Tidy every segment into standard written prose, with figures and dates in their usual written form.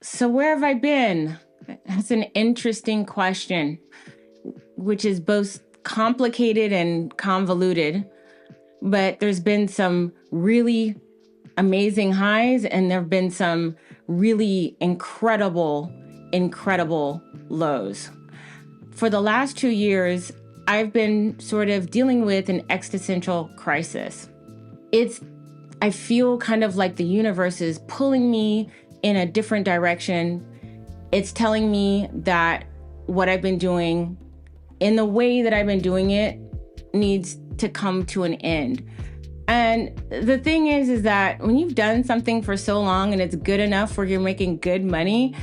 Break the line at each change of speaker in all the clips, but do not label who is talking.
So where have I been? That's an interesting question, which is both complicated and convoluted. But there's been some really amazing highs, and there have been some really incredible lows. For the last 2 years, I've been sort of dealing with an existential crisis. I feel kind of like the universe is pulling me in a different direction. It's telling me that what I've been doing, in the way that I've been doing it, needs to come to an end. And the thing is that when you've done something for so long and it's good enough where you're making good money,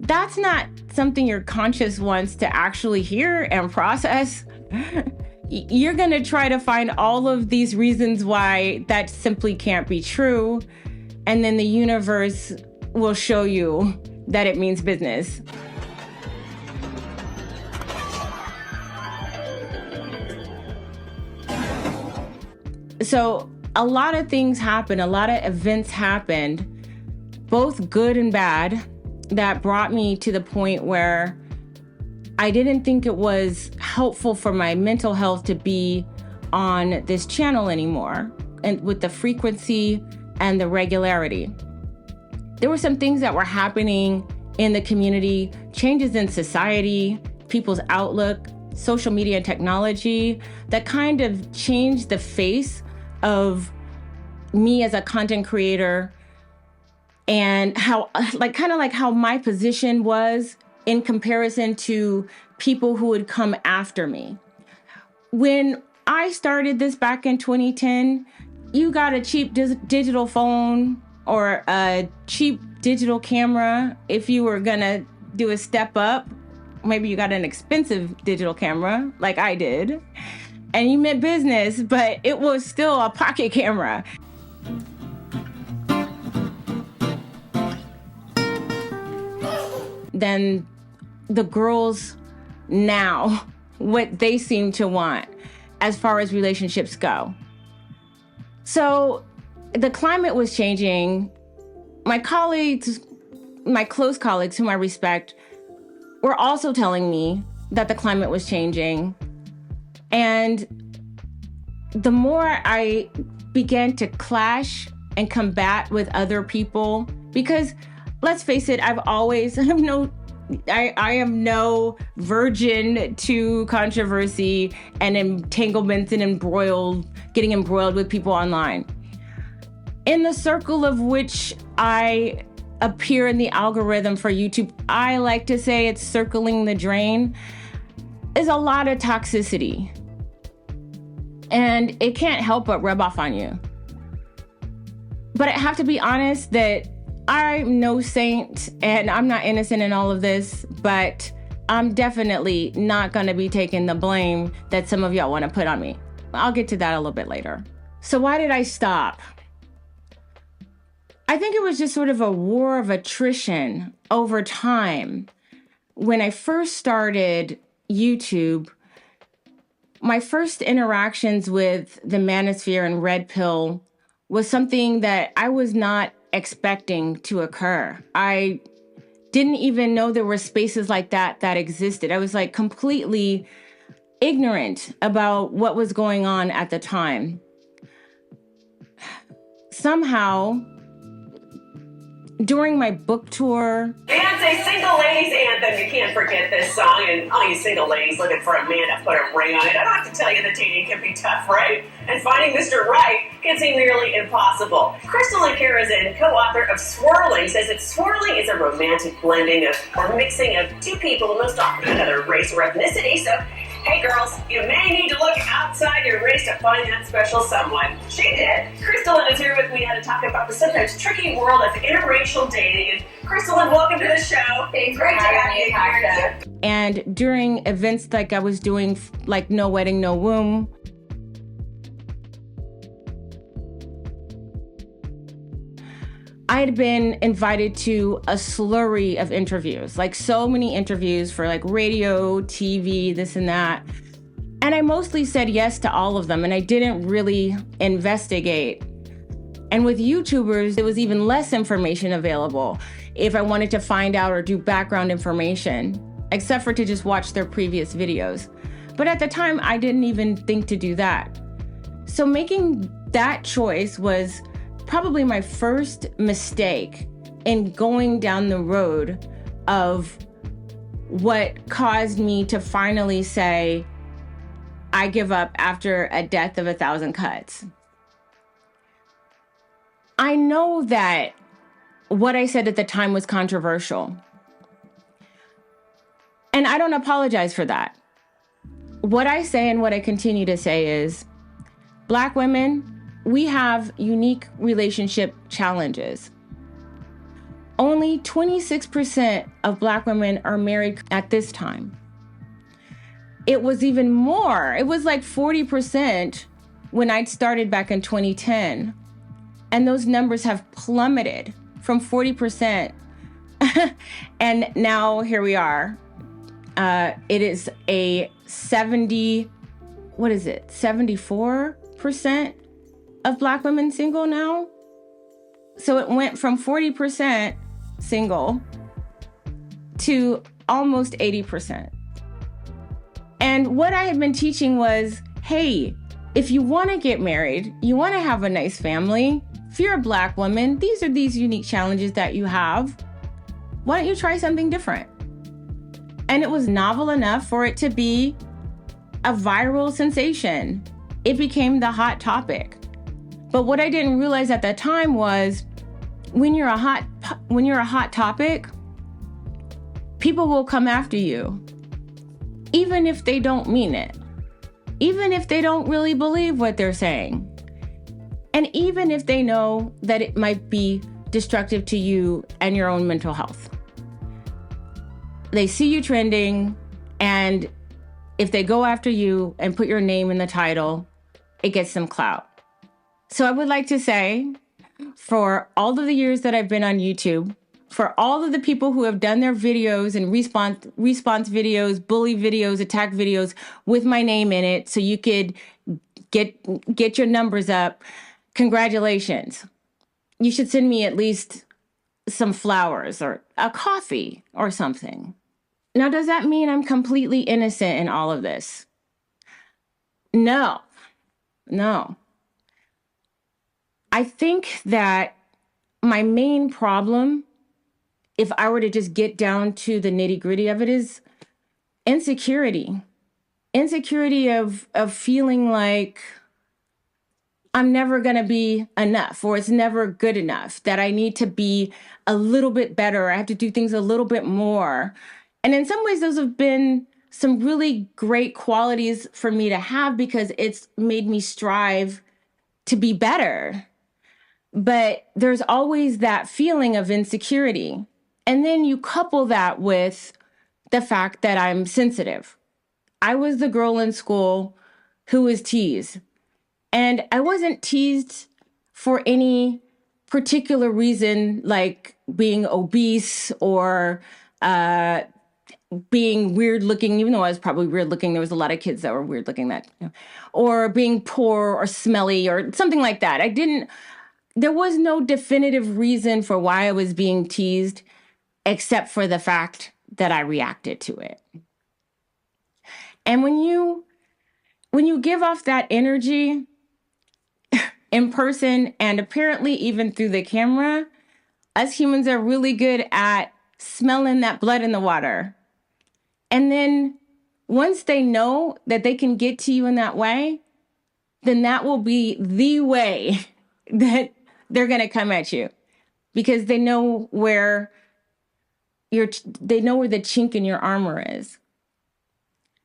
that's not something your conscious wants to actually hear and process. You're going to try to find all of these reasons why that simply can't be true. And then the universe will show you that it means business. So a lot of things happened, a lot of events happened, both good and bad, that brought me to the point where I didn't think it was helpful for my mental health to be on this channel anymore, and with the frequency and the regularity. There were some things that were happening in the community, changes in society, people's outlook, social media and technology, that kind of changed the face of me as a content creator, and how, kind of like how my position was in comparison to people who would come after me. When I started this back in 2010, you got a cheap digital phone or a cheap digital camera. If you were gonna do a step up, maybe you got an expensive digital camera like I did, and you meant business, but it was still a pocket camera. Then the girls now, what they seem to want as far as relationships go. So the climate was changing. My colleagues, my close colleagues whom I respect, were also telling me that the climate was changing. And the more I began to clash and combat with other people, because let's face it, I am no virgin to controversy and entanglements and getting embroiled with people online. In the circle of which I appear in the algorithm for YouTube, I like to say it's circling the drain, is a lot of toxicity. And it can't help but rub off on you. But I have to be honest that I'm no saint and I'm not innocent in all of this, but I'm definitely not going to be taking the blame that some of y'all want to put on me. I'll get to that a little bit later. So why did I stop? I think it was just sort of a war of attrition over time. When I first started YouTube, my first interactions with the manosphere and red pill was something that I was not expecting to occur. I didn't even know there were spaces like that existed. I was completely ignorant about what was going on at the time. Somehow, during my book tour...
And it's a single ladies anthem. You can't forget this song. And all you single ladies looking for a man to put a ring on it, I don't have to tell you that dating can be tough, right? And finding Mr. Right can seem nearly impossible. Crystal and Karazin, co-author of Swirling, says that swirling is a romantic blending of or mixing of two people, most often another race or ethnicity. So, hey girls, you may need to look outside your race to find that special someone. She did. Crystalline is here with me now to talk about the sometimes tricky world of interracial dating. And Crystalline, welcome to the show.
Thanks for having me, Tasha.
And during events like I was doing, like No Wedding, No Womb, I had been invited to a slurry of interviews, like so many interviews for like radio, TV, this and that. And I mostly said yes to all of them, and I didn't really investigate. And with YouTubers, there was even less information available. if I wanted to find out or do background information, except for to just watch their previous videos. But at the time, I didn't even think to do that. So making that choice was probably my first mistake in going down the road of what caused me to finally say, I give up after a death of 1,000 cuts. I know that what I said at the time was controversial. And I don't apologize for that. What I say and what I continue to say is, Black women, we have unique relationship challenges. Only 26% of Black women are married at this time. It was even more. It was like 40% when I started back in 2010. And those numbers have plummeted from 40%. And now here we are. It is a 74% of Black women single now. So it went from 40% single to almost 80%. And what I had been teaching was, hey, if you want to get married, you want to have a nice family, if you're a Black woman, these are these unique challenges that you have. Why don't you try something different? And it was novel enough for it to be a viral sensation. It became the hot topic. But what I didn't realize at that time was when you're a hot topic, people will come after you, even if they don't mean it, even if they don't really believe what they're saying, and even if they know that it might be destructive to you and your own mental health. They see you trending, and if they go after you and put your name in the title, it gets some clout. So I would like to say, for all of the years that I've been on YouTube, for all of the people who have done their videos and response videos, bully videos, attack videos with my name in it, so you could get your numbers up, congratulations. You should send me at least some flowers or a coffee or something. Now, does that mean I'm completely innocent in all of this? No. I think that my main problem, if I were to just get down to the nitty-gritty of it, is insecurity. Insecurity of feeling like I'm never going to be enough, or it's never good enough, that I need to be a little bit better. I have to do things a little bit more. And in some ways, those have been some really great qualities for me to have because it's made me strive to be better. But there's always that feeling of insecurity. And then you couple that with the fact that I'm sensitive. I was the girl in school who was teased. And I wasn't teased for any particular reason, like being obese or being weird looking, even though I was probably weird looking. There was a lot of kids that were weird looking or being poor or smelly or something like that. There was no definitive reason for why I was being teased, except for the fact that I reacted to it. And when you give off that energy in person and apparently even through the camera, us humans are really good at smelling that blood in the water. And then once they know that they can get to you in that way, then that will be the way that they're going to come at you, because they know where the chink in your armor is.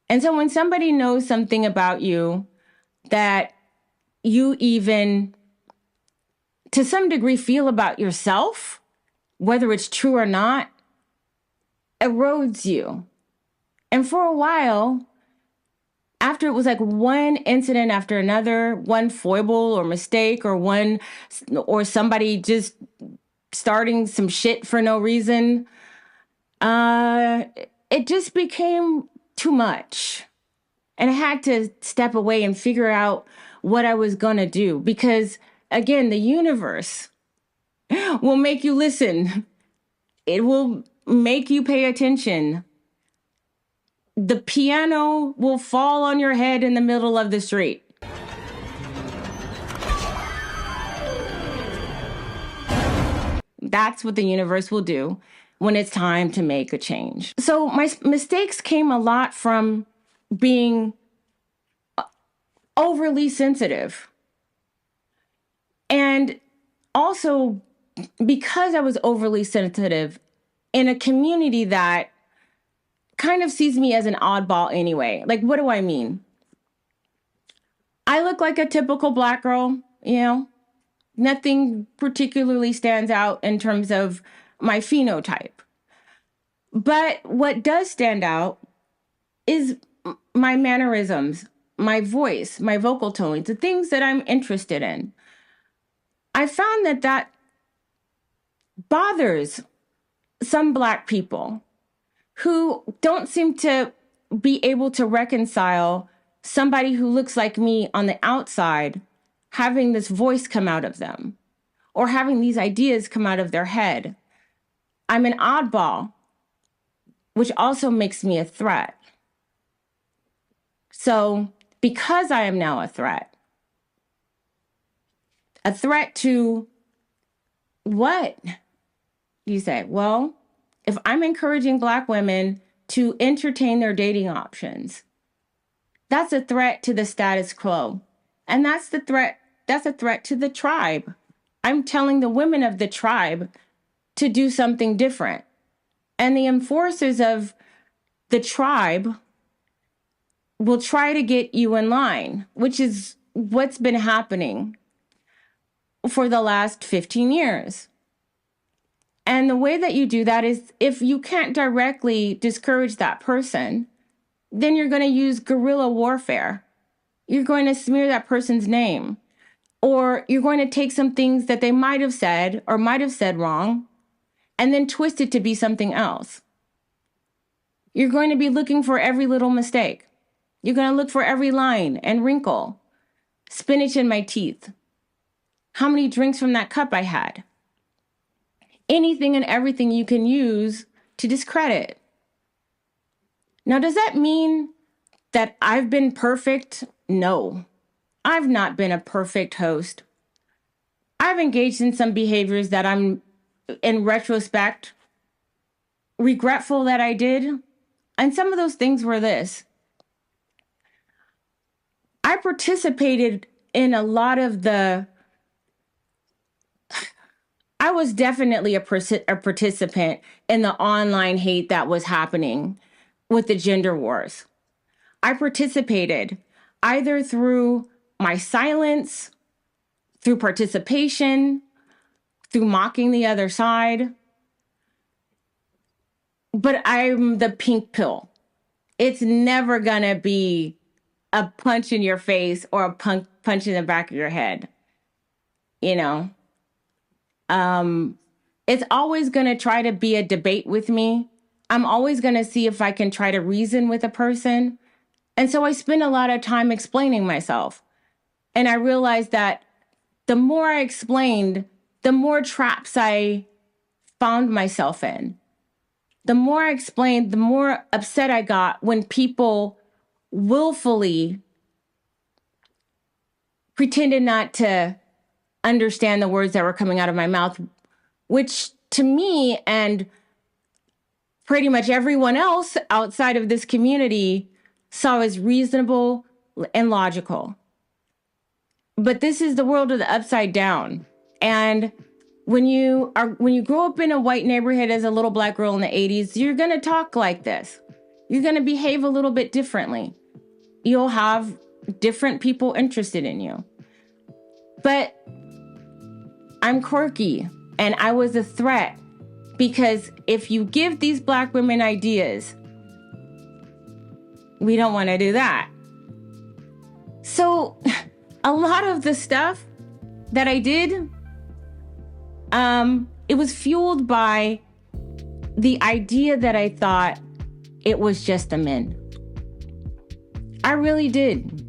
And so when somebody knows something about you that you even to some degree feel about yourself, whether it's true or not, erodes you. And for a while, after it was like one incident after another, one foible or mistake or somebody just starting some shit for no reason, it just became too much. And I had to step away and figure out what I was going to do. Because, again, the universe will make you listen It will make you pay attention. The piano will fall on your head in the middle of the street. That's what the universe will do when it's time to make a change. So my mistakes came a lot from being overly sensitive. And also because I was overly sensitive in a community that kind of sees me as an oddball anyway. Like, what do I mean? I look like a typical Black girl, nothing particularly stands out in terms of my phenotype. But what does stand out is my mannerisms, my voice, my vocal tones, the things that I'm interested in. I found that bothers some Black people who don't seem to be able to reconcile somebody who looks like me on the outside having this voice come out of them or having these ideas come out of their head. I'm an oddball, which also makes me a threat. So because I am now a threat to what? You say, well, if I'm encouraging Black women to entertain their dating options, that's a threat to the status quo. And that's a threat to the tribe. I'm telling the women of the tribe to do something different. And the enforcers of the tribe will try to get you in line, which is what's been happening for the last 15 years. And the way that you do that is if you can't directly discourage that person, then you're going to use guerrilla warfare. You're going to smear that person's name, or you're going to take some things that they might have said or might have said wrong and then twist it to be something else. You're going to be looking for every little mistake. You're going to look for every line and wrinkle. Spinach in my teeth. How many drinks from that cup I had. Anything and everything you can use to discredit. Now, does that mean that I've been perfect? No, I've not been a perfect host. I've engaged in some behaviors that I'm, in retrospect, regretful that I did. And some of those things were this. I participated in a lot of I was definitely a participant in the online hate that was happening with the gender wars. I participated either through my silence, through participation, through mocking the other side. But I'm the pink pill. It's never gonna be a punch in your face or a punch in the back of your head. It's always going to try to be a debate with me. I'm always going to see if I can try to reason with a person. And so I spend a lot of time explaining myself. And I realized that the more I explained, the more traps I found myself in. The more I explained, the more upset I got when people willfully pretended not to understand the words that were coming out of my mouth, which to me and pretty much everyone else outside of this community saw as reasonable and logical. But this is the world of the upside down. And when you grow up in a white neighborhood as a little Black girl in the 80s, you're going to talk like this. You're going to behave a little bit differently. You'll have different people interested in you. But I'm quirky, and I was a threat because if you give these Black women ideas, we don't want to do that. So a lot of the stuff that I did, it was fueled by the idea that I thought it was just the men. I really did.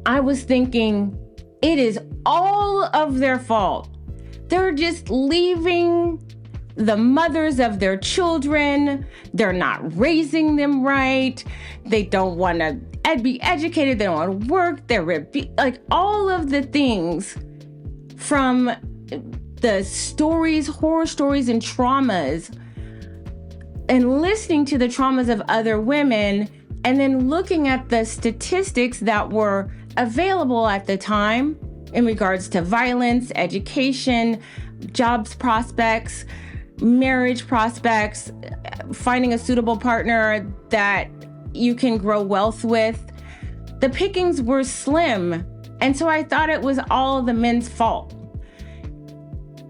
I was thinking it is all of their fault. They're just leaving the mothers of their children. They're not raising them right. They don't want to be educated. They don't want to work. They're like all of the things from the stories, horror stories and traumas, and listening to the traumas of other women, and then looking at the statistics that were available at the time in regards to violence, education, jobs prospects, marriage prospects, finding a suitable partner that you can grow wealth with. The pickings were slim. And so I thought it was all the men's fault.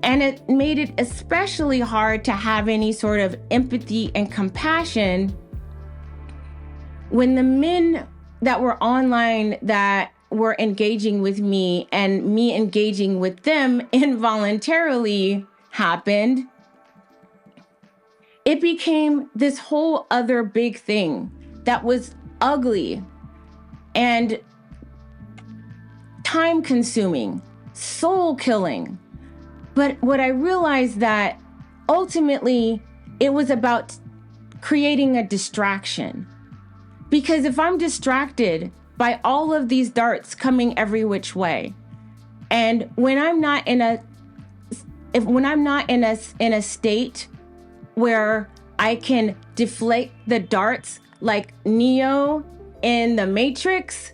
And it made it especially hard to have any sort of empathy and compassion when the men that were online that were engaging with me and me engaging with them involuntarily happened. It became this whole other big thing that was ugly and time-consuming, soul-killing. But what I realized that ultimately it was about creating a distraction. Because if I'm distracted by all of these darts coming every which way, and when I'm not in a state where I can deflate the darts like Neo in the Matrix,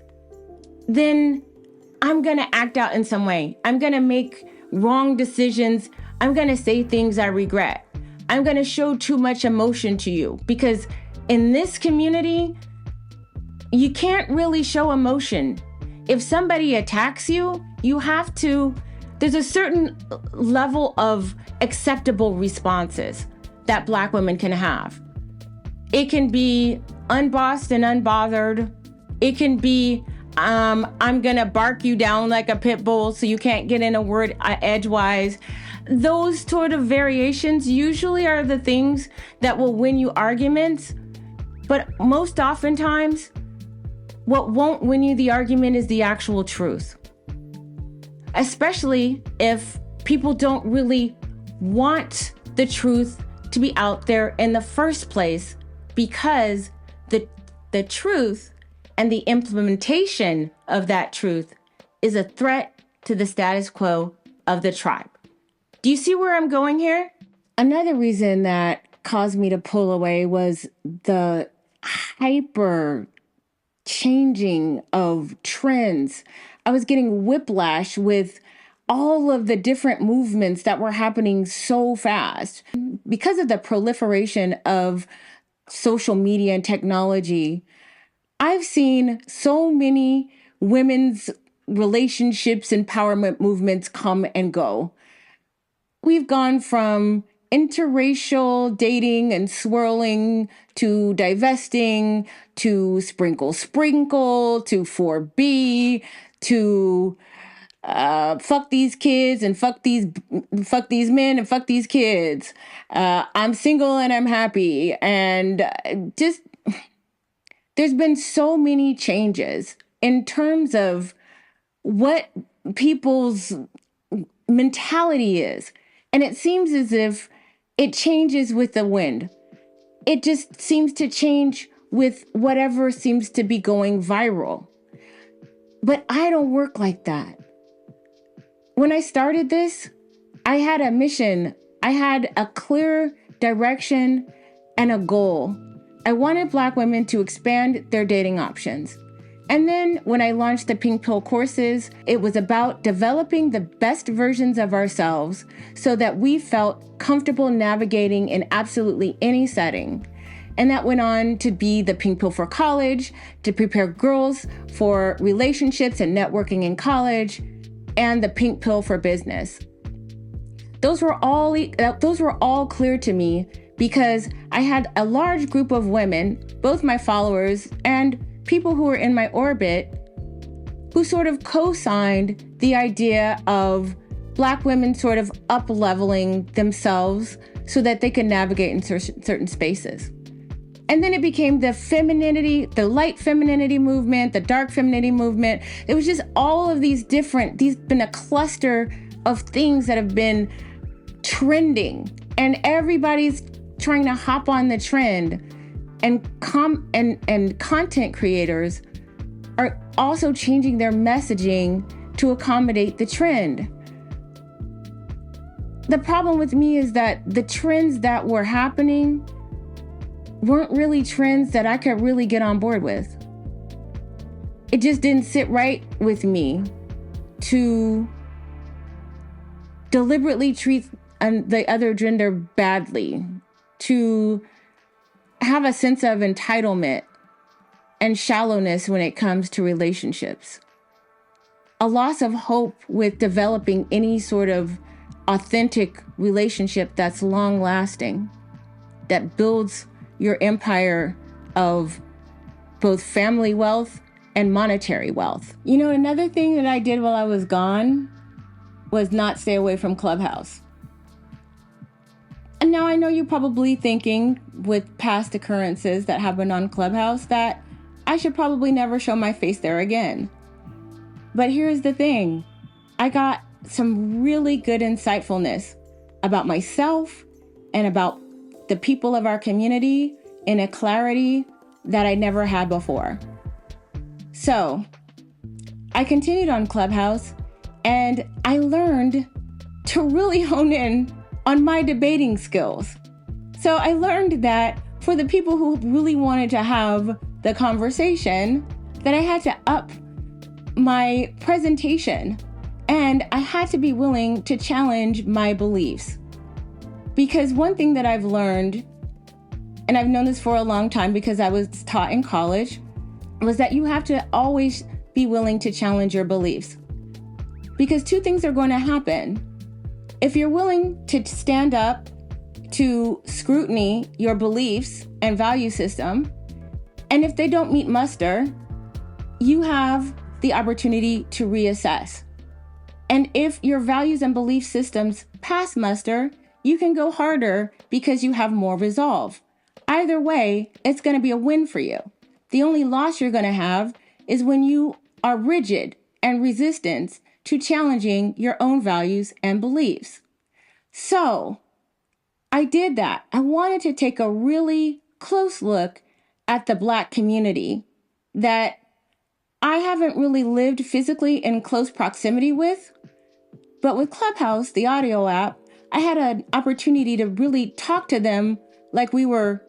then I'm gonna act out in some way. I'm gonna make wrong decisions. I'm gonna say things I regret. I'm gonna show too much emotion to you, because in this community, you can't really show emotion. If somebody attacks you, there's a certain level of acceptable responses that Black women can have. It can be unbossed and unbothered. It can be, I'm gonna bark you down like a pit bull so you can't get in a word edgewise. Those sort of variations usually are the things that will win you arguments. But most oftentimes, what won't win you the argument is the actual truth. Especially if people don't really want the truth to be out there in the first place, because the truth and the implementation of that truth is a threat to the status quo of the tribe. Do you see where I'm going here? Another reason that caused me to pull away was the hyper changing of trends. I was getting whiplash with all of the different movements that were happening so fast. Because of the proliferation of social media and technology, I've seen so many women's relationships, empowerment movements come and go. We've gone from interracial dating and swirling to divesting to sprinkle to 4B to fuck these kids and fuck these men and fuck these kids. I'm single and I'm happy. And just, there's been so many changes in terms of what people's mentality is. And it seems as if it changes with the wind. It just seems to change with whatever seems to be going viral. But I don't work like that. When I started this, I had a mission. I had a clear direction and a goal. I wanted Black women to expand their dating options. And then when I launched the Pink Pill courses, it was about developing the best versions of ourselves so that we felt comfortable navigating in absolutely any setting. And that went on to be the Pink Pill for college, to prepare girls for relationships and networking in college, and the Pink Pill for business. Those were all clear to me because I had a large group of women, both my followers and people who were in my orbit, who sort of co-signed the idea of Black women sort of up-leveling themselves so that they can navigate in certain spaces. And then it became the femininity, the light femininity movement, the dark femininity movement. It was just all of these been a cluster of things that have been trending. And everybody's trying to hop on the trend. And content creators are also changing their messaging to accommodate the trend. The problem with me is that the trends that were happening weren't really trends that I could really get on board with. It just didn't sit right with me to deliberately treat the other gender badly, to have a sense of entitlement and shallowness when it comes to relationships. A loss of hope with developing any sort of authentic relationship that's long-lasting, that builds your empire of both family wealth and monetary wealth. You know, another thing that I did while I was gone was not stay away from Clubhouse. And now I know you're probably thinking, with past occurrences that happened on Clubhouse, that I should probably never show my face there again. But here's the thing. I got some really good insightfulness about myself and about the people of our community in a clarity that I never had before. So I continued on Clubhouse, and I learned to really hone in on my debating skills. So I learned that for the people who really wanted to have the conversation, that I had to up my presentation, and I had to be willing to challenge my beliefs. Because one thing that I've learned, and I've known this for a long time because I was taught in college, was that you have to always be willing to challenge your beliefs. Because two things are going to happen. If you're willing to stand up to scrutiny your beliefs and value system, and if they don't meet muster, you have the opportunity to reassess. And if your values and belief systems pass muster, you can go harder because you have more resolve. Either way, it's going to be a win for you. The only loss you're going to have is when you are rigid and resistant to challenging your own values and beliefs. So I did that. I wanted to take a really close look at the Black community that I haven't really lived physically in close proximity with. But with Clubhouse, the audio app, I had an opportunity to really talk to them like we were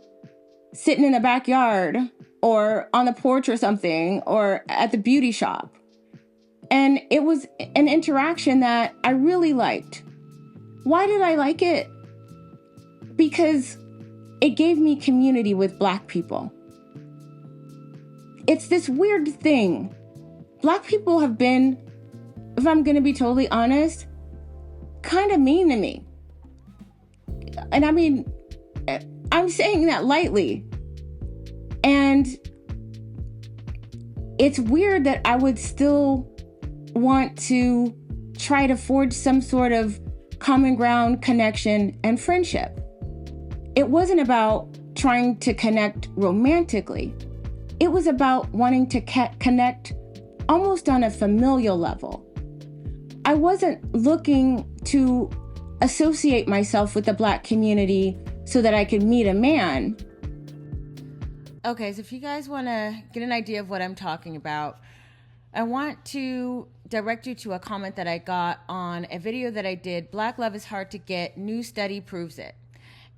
sitting in the backyard or on the porch or something, or at the beauty shop. And it was an interaction that I really liked. Why did I like it? Because it gave me community with Black people. It's this weird thing. Black people have been, if I'm going to be totally honest, kind of mean to me. And I mean, I'm saying that lightly. And it's weird that I would still want to try to forge some sort of common ground, connection, and friendship. It wasn't about trying to connect romantically. It was about wanting to connect almost on a familial level. I wasn't looking to associate myself with the Black community so that I could meet a man. Okay, so if you guys want to get an idea of what I'm talking about, I want to direct you to a comment that I got on a video that I did, Black Love is Hard to Get, New Study Proves It.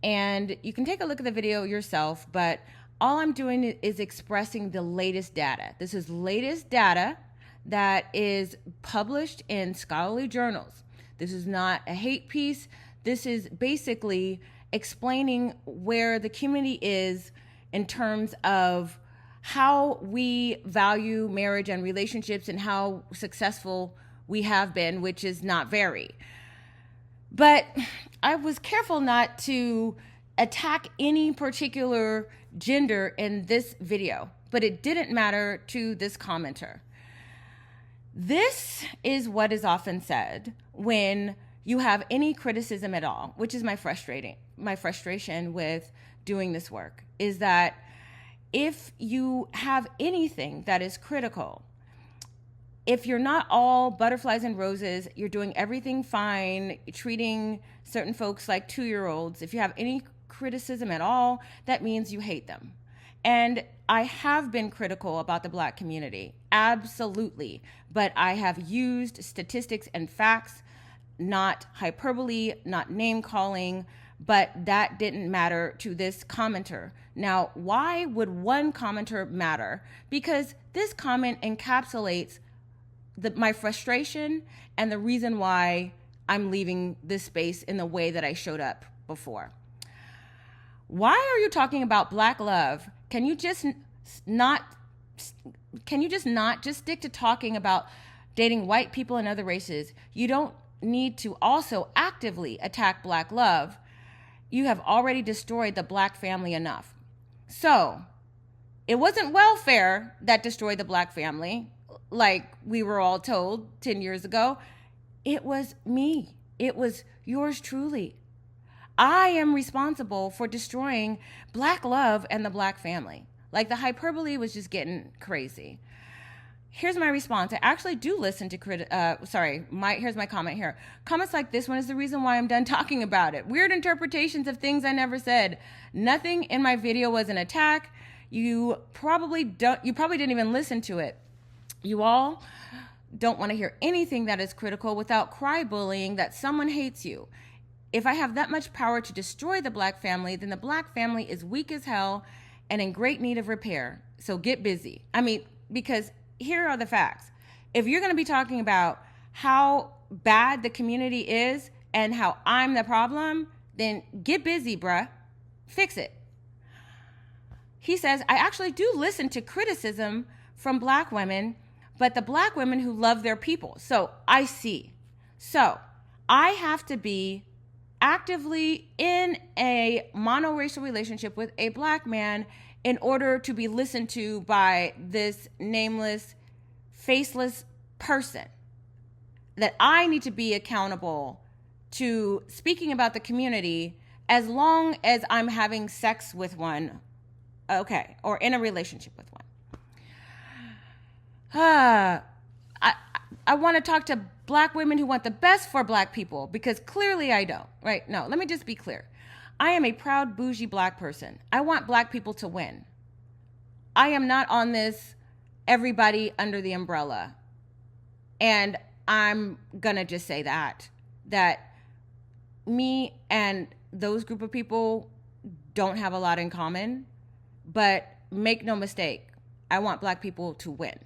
And you can take a look at the video yourself, but all I'm doing is expressing the latest data. This is latest data that is published in scholarly journals. This is not a hate piece. This is basically explaining where the community is in terms of how we value marriage and relationships and how successful we have been, which is not very. But I was careful not to attack any particular gender in this video, but it didn't matter to this commenter. This is what is often said when you have any criticism at all, which is my frustration with doing this work, is that if you have anything that is critical, if you're not all butterflies and roses, you're doing everything fine, treating certain folks like 2-year-olds, if you have any criticism at all, that means you hate them. And I have been critical about the Black community, absolutely. But I have used statistics and facts, not hyperbole, not name calling, but that didn't matter to this commenter. Now, why would one commenter matter? Because this comment encapsulates my frustration and the reason why I'm leaving this space in the way that I showed up before. Why are you talking about Black love? Can you just not just stick to talking about dating white people and other races? You don't need to also actively attack Black love. You have already destroyed the Black family enough. So, it wasn't welfare that destroyed the Black family, like we were all told 10 years ago. It was me. It was yours truly. I am responsible for destroying Black love and the Black family. Like, the hyperbole was just getting crazy. Here's my response. I actually do listen to here's my comment here. Comments like this one is the reason why I'm done talking about it. Weird interpretations of things I never said. Nothing in my video was an attack. You probably didn't even listen to it. You all don't want to hear anything that is critical without cry bullying that someone hates you. If I have that much power to destroy the Black family, then the Black family is weak as hell and in great need of repair. So get busy. I mean, because here are the facts. If you're going to be talking about how bad the community is and how I'm the problem, then get busy, bruh. Fix it. He says, I actually do listen to criticism from Black women, but the Black women who love their people. So I see. So I have to be actively in a monoracial relationship with a Black man in order to be listened to by this nameless, faceless person. That I need to be accountable to speaking about the community as long as I'm having sex with one, okay, or in a relationship with one. I want to talk to Black women who want the best for Black people, because clearly I don't, right? No, let me just be clear. I am a proud, bougie Black person. I want Black people to win. I am not on this everybody under the umbrella. And I'm going to just say that me and those group of people don't have a lot in common, but make no mistake, I want Black people to win.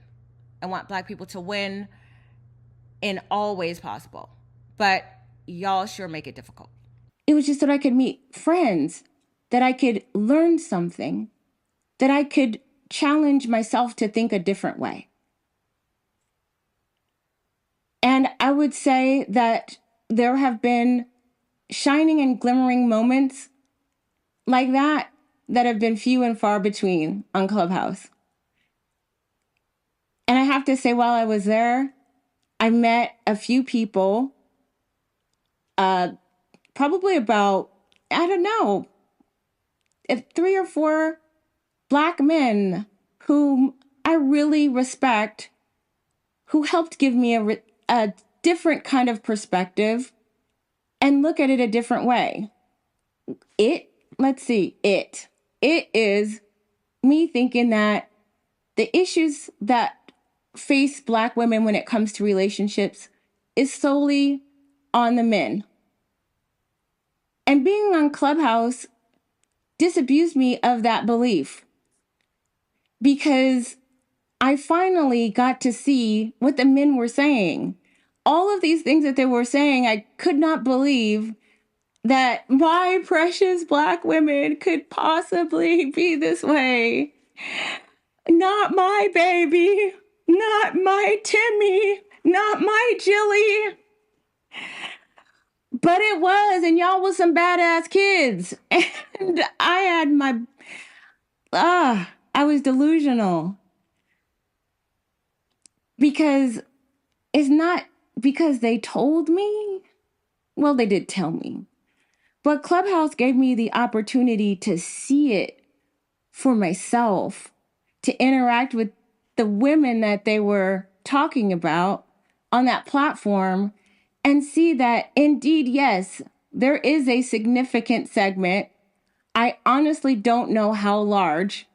I want Black people to win in all ways possible, but y'all sure make it difficult. It was just that I could meet friends, that I could learn something, that I could challenge myself to think a different way. And I would say that there have been shining and glimmering moments like that have been few and far between on Clubhouse. And I have to say, while I was there, I met a few people, probably about, 3 or 4 Black men whom I really respect, who helped give me a different kind of perspective and look at it a different way. It is me thinking that the issues that face Black women when it comes to relationships is solely on the men. And being on Clubhouse disabused me of that belief, because I finally got to see what the men were saying. All of these things that they were saying, I could not believe that my precious Black women could possibly be this way. Not my baby, not my Timmy, not my Jilly. But it was, and y'all was some badass kids. And I had I was delusional. Because it's not because they told me. Well, they did tell me. But Clubhouse gave me the opportunity to see it for myself, to interact with the women that they were talking about on that platform and see that indeed, yes, there is a significant segment, I honestly don't know how large,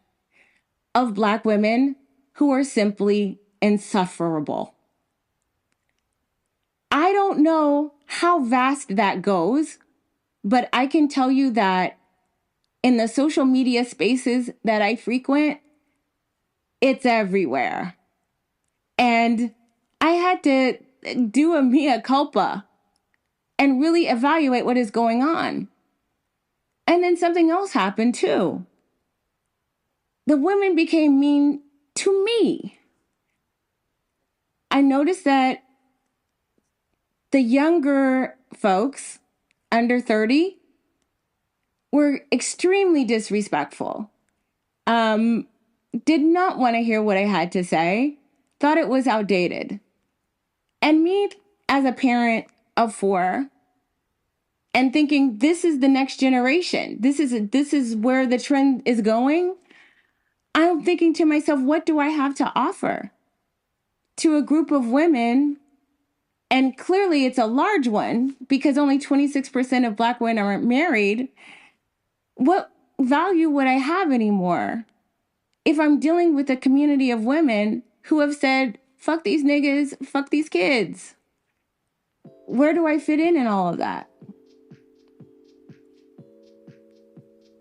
of Black women who are simply insufferable. I don't know how vast that goes, but I can tell you that in the social media spaces that I frequent, it's everywhere. And I had to do a mea culpa and really evaluate what is going on. And then something else happened too. The women became mean to me. I noticed that the younger folks, under 30, were extremely disrespectful. Did not want to hear what I had to say, thought it was outdated. And me, as a parent of 4, and thinking this is the next generation, this is where the trend is going, I'm thinking to myself, what do I have to offer to a group of women? And clearly it's a large one because only 26% of Black women are married. What value would I have anymore if I'm dealing with a community of women who have said, fuck these niggas, fuck these kids? Where do I fit in all of that?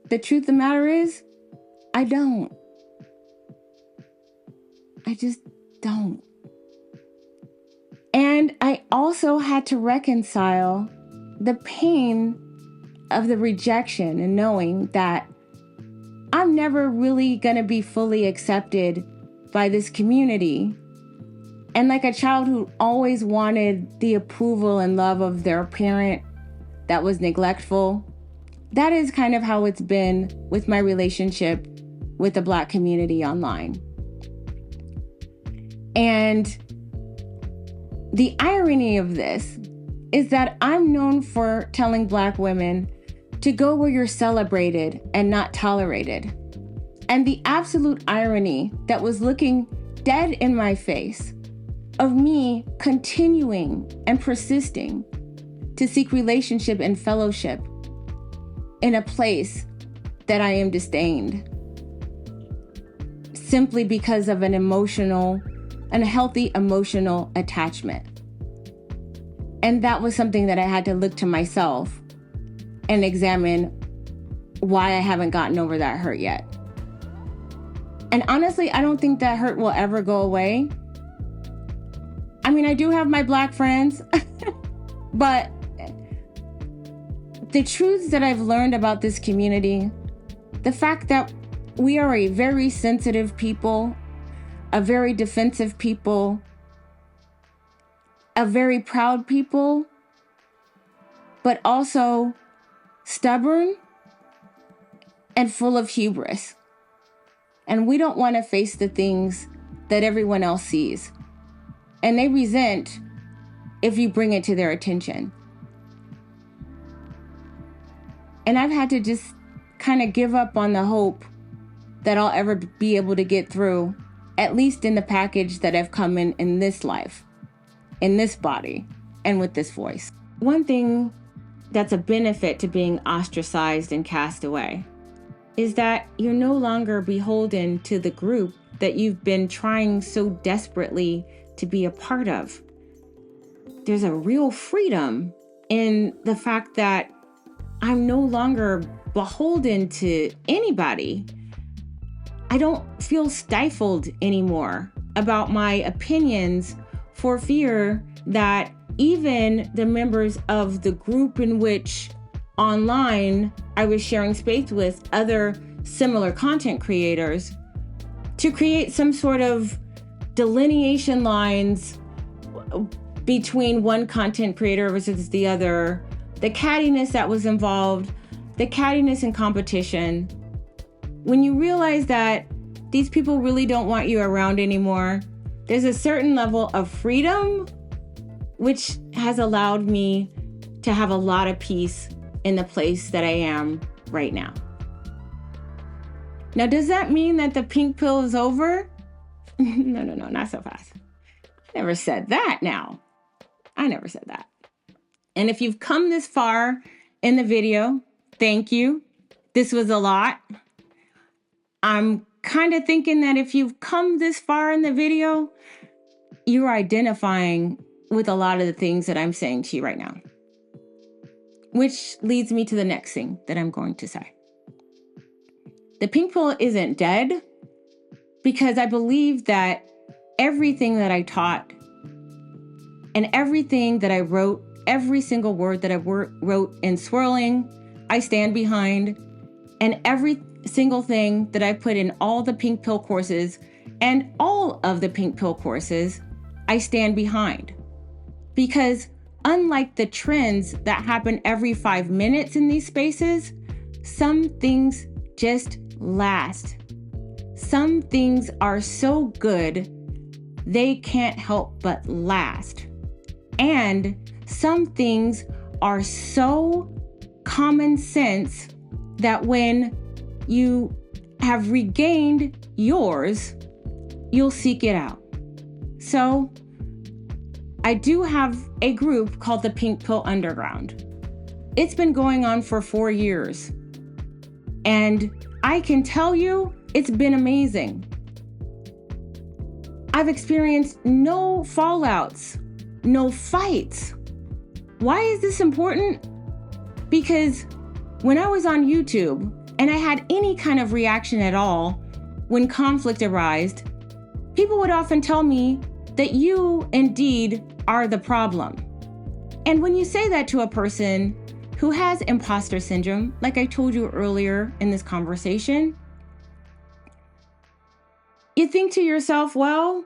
The truth of the matter is, I don't. I just don't. And I also had to reconcile the pain of the rejection and knowing that I'm never really going to be fully accepted by this community. And like a child who always wanted the approval and love of their parent that was neglectful, that is kind of how it's been with my relationship with the Black community online. And the irony of this is that I'm known for telling Black women to go where you're celebrated and not tolerated. And the absolute irony that was looking dead in my face of me continuing and persisting to seek relationship and fellowship in a place that I am disdained simply because of an healthy emotional attachment. And that was something that I had to look to myself and examine why I haven't gotten over that hurt yet. And honestly, I don't think that hurt will ever go away. I mean, I do have my Black friends, but the truths that I've learned about this community, the fact that we are a very sensitive people, a very defensive people, a very proud people, but also stubborn and full of hubris. And we don't want to face the things that everyone else sees. And they resent if you bring it to their attention. And I've had to just kind of give up on the hope that I'll ever be able to get through, at least in the package that I've come in this life, in this body, and with this voice. One thing that's a benefit to being ostracized and cast away is that you're no longer beholden to the group that you've been trying so desperately to be a part of. There's a real freedom in the fact that I'm no longer beholden to anybody. I don't feel stifled anymore about my opinions for fear that even the members of the group in which online I was sharing space with other similar content creators to create some sort of delineation lines between one content creator versus the other, the cattiness that was involved, the cattiness in competition. When you realize that these people really don't want you around anymore, there's a certain level of freedom which has allowed me to have a lot of peace in the place that I am right now. Now, does that mean that the pink pill is over? No, not so fast. Never said that now. I never said that. And if you've come this far in the video, thank you. This was a lot. I'm kind of thinking that if you've come this far in the video, you're identifying with a lot of the things that I'm saying to you right now. Which leads me to the next thing that I'm going to say. The pink pill isn't dead because I believe that everything that I taught and everything that I wrote, every single word that I wrote in Swirling, I stand behind. And every single thing that I put in all the pink pill courses and all of the pink pill courses, I stand behind. Because unlike the trends that happen every 5 minutes in these spaces, some things just last. Some things are so good, they can't help but last. And some things are so common sense that when you have regained yours, you'll seek it out. So I do have a group called the Pink Pill Underground. It's been going on for 4 years. And I can tell you, it's been amazing. I've experienced no fallouts, no fights. Why is this important? Because when I was on YouTube and I had any kind of reaction at all when conflict arose, people would often tell me that you indeed are the problem. And when you say that to a person who has imposter syndrome, like I told you earlier in this conversation, you think to yourself, well,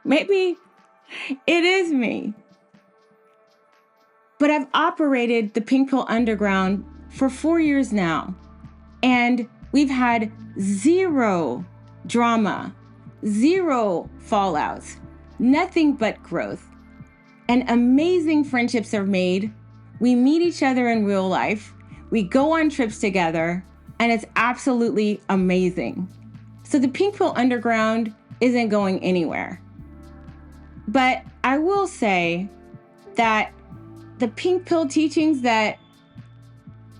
maybe it is me. But I've operated the Pink Pill Underground for 4 years now, and we've had zero drama, zero fallouts, nothing but growth, and amazing friendships are made. We meet each other in real life, we go on trips together, and it's absolutely amazing. So the Pink Pill Underground isn't going anywhere. But I will say that the pink pill teachings that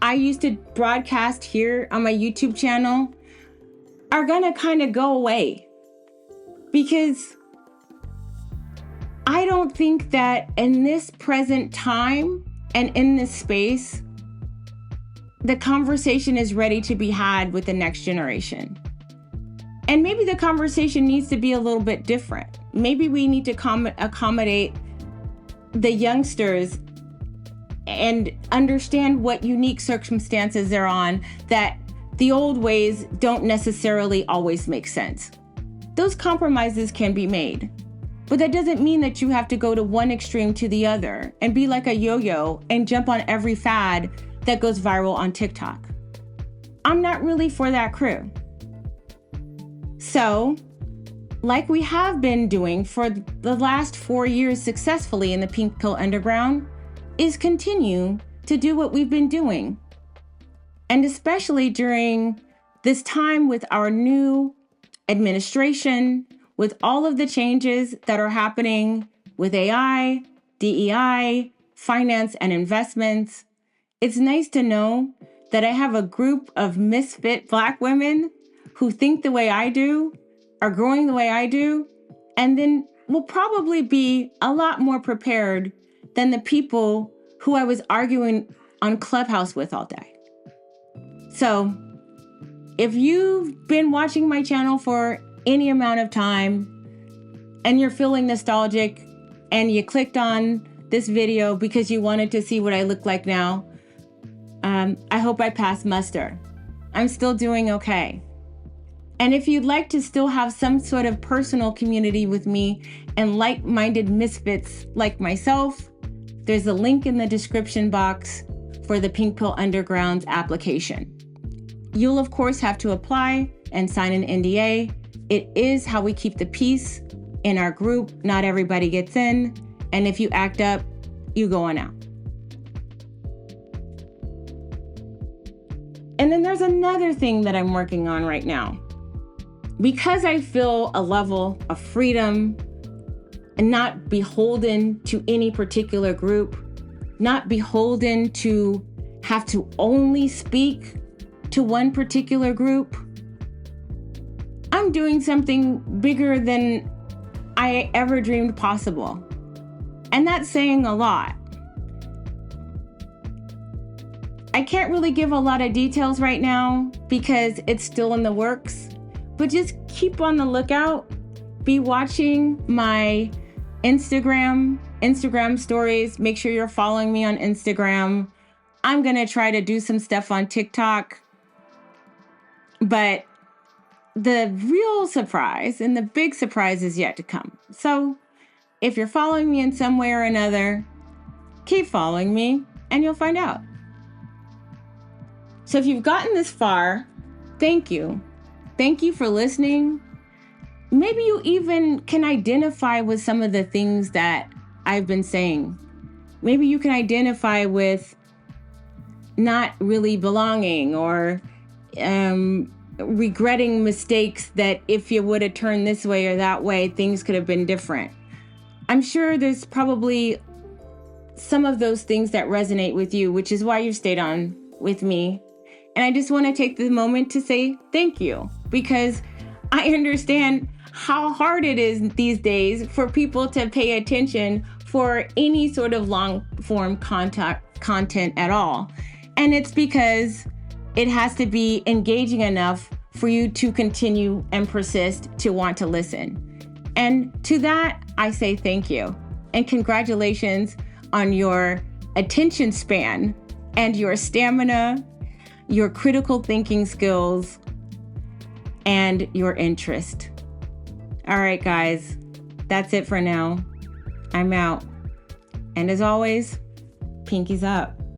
I used to broadcast here on my YouTube channel are gonna kind of go away, because I don't think that in this present time and in this space, the conversation is ready to be had with the next generation. And maybe the conversation needs to be a little bit different. Maybe we need to accommodate the youngsters and understand what unique circumstances they're on, that the old ways don't necessarily always make sense. Those compromises can be made, but that doesn't mean that you have to go to one extreme to the other and be like a yo-yo and jump on every fad that goes viral on TikTok. I'm not really for that crew. So, like we have been doing for the last 4 years successfully in the Pink Pill Underground, is continue to do what we've been doing. And especially during this time with our new administration, with all of the changes that are happening with AI, DEI, finance and investments, it's nice to know that I have a group of misfit Black women who think the way I do, are growing the way I do, and then will probably be a lot more prepared than the people who I was arguing on Clubhouse with all day. So, if you've been watching my channel for any amount of time and you're feeling nostalgic and you clicked on this video because you wanted to see what I look like now, I hope I passed muster. I'm still doing okay. And if you'd like to still have some sort of personal community with me and like-minded misfits like myself, there's a link in the description box for the Pink Pill Underground's application. You'll of course have to apply and sign an NDA. It is how we keep the peace in our group. Not everybody gets in, and if you act up, you go on out. And then there's another thing that I'm working on right now. because I feel a level of freedom and not beholden to any particular group, not beholden to have to only speak to one particular group, I'm doing something bigger than I ever dreamed possible. And that's saying a lot. I can't really give a lot of details right now because it's still in the works, but just keep on the lookout. Be watching my Instagram stories. Make sure you're following me on Instagram. I'm going to try to do some stuff on TikTok. But the real surprise and the big surprise is yet to come. So if you're following me in some way or another, keep following me and you'll find out. So if you've gotten this far, thank you. Thank you for listening. Maybe you even can identify with some of the things that I've been saying. Maybe you can identify with not really belonging or regretting mistakes that if you would have turned this way or that way, things could have been different. I'm sure there's probably some of those things that resonate with you, which is why you've stayed on with me. And I just want to take the moment to say thank you, because I understand how hard it is these days for people to pay attention for any sort of long form content at all. And it's because it has to be engaging enough for you to continue and persist to want to listen. And to that, I say thank you. And congratulations on your attention span and your stamina, your critical thinking skills, and your interest. All right, guys, that's it for now. I'm out. And as always, pinkies up.